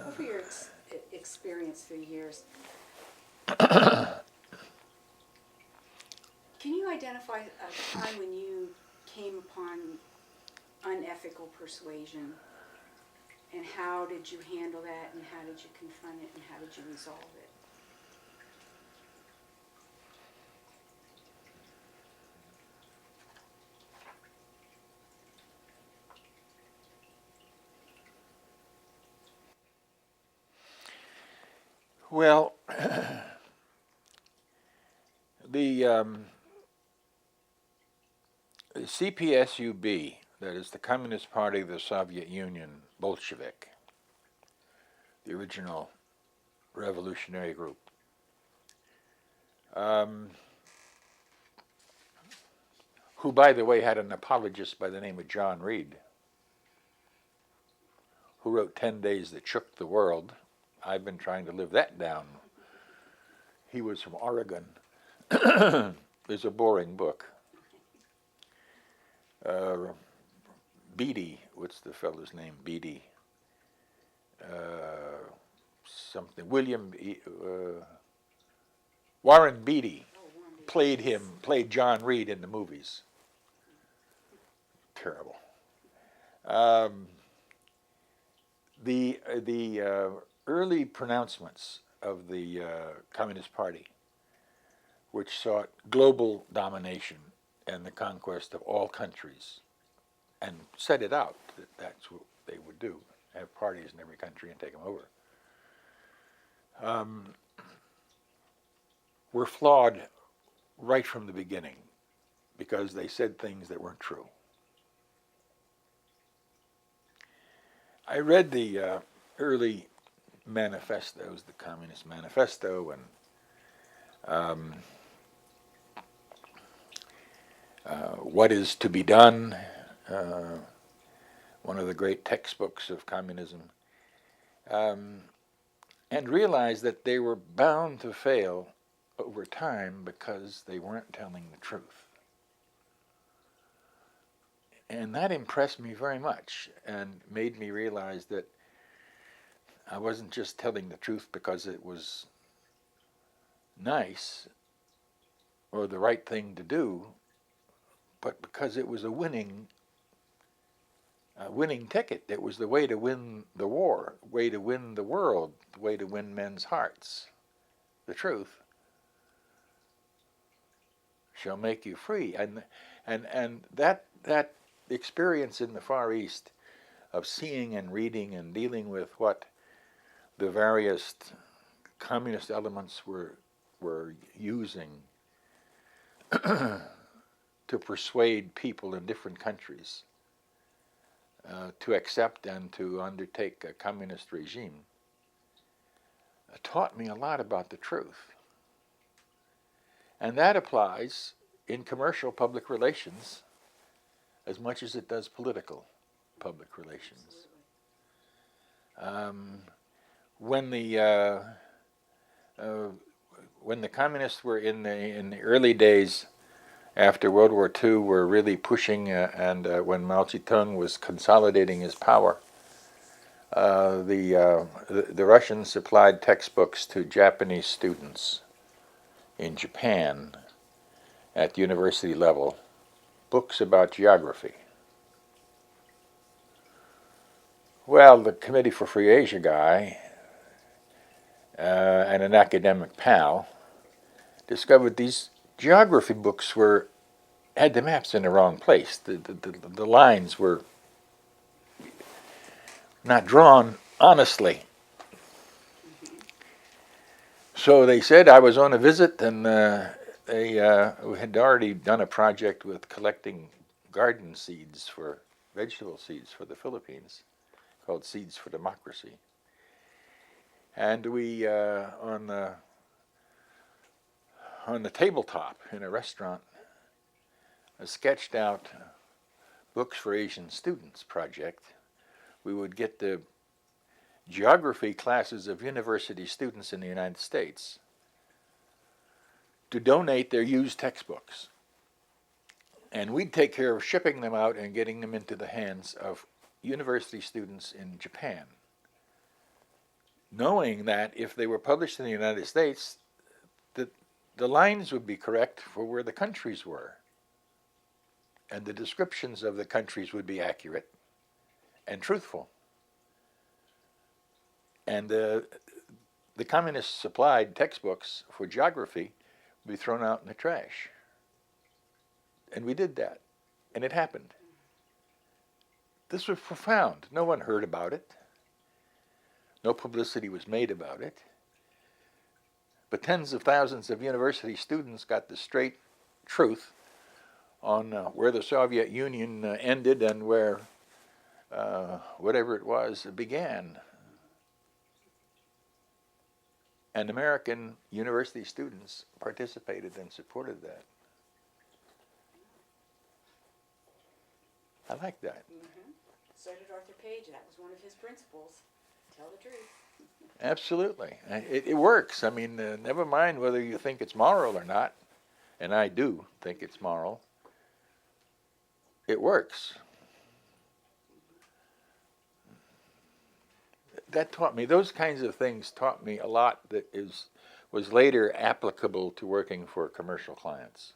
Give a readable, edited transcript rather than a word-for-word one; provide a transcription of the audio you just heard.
over your experience through years, can you identify a time when you came upon unethical persuasion, and how did you handle that, and how did you confront it, and how did you resolve it? Well, the CPSUB, that is the Communist Party of the Soviet Union, Bolshevik, the original revolutionary group, who, by the way, had an apologist by the name of John Reed, who wrote 10 Days That Shook the World. I've been trying to live that down. He was from Oregon. It's a boring book. Beatty, what's the fellow's name? Beatty. Something. Warren Beatty played John Reed in the movies. Terrible. The early pronouncements of the Communist Party, which sought global domination and the conquest of all countries, and set it out that that's what they would do, have parties in every country and take them over, were flawed right from the beginning because they said things that weren't true. I read the early manifestos, the Communist Manifesto, and What is to be Done, one of the great textbooks of communism, and realized that they were bound to fail over time because they weren't telling the truth. And that impressed me very much and made me realize that I wasn't just telling the truth because it was nice or the right thing to do, but because it was a winning ticket. It was the way to win the war, way to win the world, the way to win men's hearts. The truth shall make you free. And that experience in the Far East of seeing and reading and dealing with what the various communist elements were using to persuade people in different countries to accept and to undertake a communist regime taught me a lot about the truth. And that applies in commercial public relations as much as it does political public relations. When the communists were in the early days after World War II were really pushing, and when Mao Zedong was consolidating his power, the Russians supplied textbooks to Japanese students in Japan at university level, books about geography. Well, the Committee for Free Asia guy and an academic pal discovered these geography books had the maps in the wrong place. The lines were not drawn honestly. So they said I was on a visit, and they had already done a project with collecting garden seeds for vegetable seeds for the Philippines, called Seeds for Democracy. And we on the tabletop in a restaurant sketched out Books for Asian Students project. We would get the geography classes of university students in the United States to donate their used textbooks. And we'd take care of shipping them out and getting them into the hands of university students in Japan. knowing that if they were published in the United States, the lines would be correct for where the countries were. And the descriptions of the countries would be accurate and truthful. And the communist supplied textbooks for geography would be thrown out in the trash. And we did that. And it happened. This was profound. No one heard about it. No publicity was made about it. But tens of thousands of university students got the straight truth on where the Soviet Union ended and where whatever it was began. And American university students participated and supported that. I like that. Mm-hmm. So did Arthur Page. That was one of his principles. Tell the truth. Absolutely. It works. I mean, never mind whether you think it's moral or not, and I do think it's moral. It works. That taught me, those kinds of things taught me a lot that was later applicable to working for commercial clients.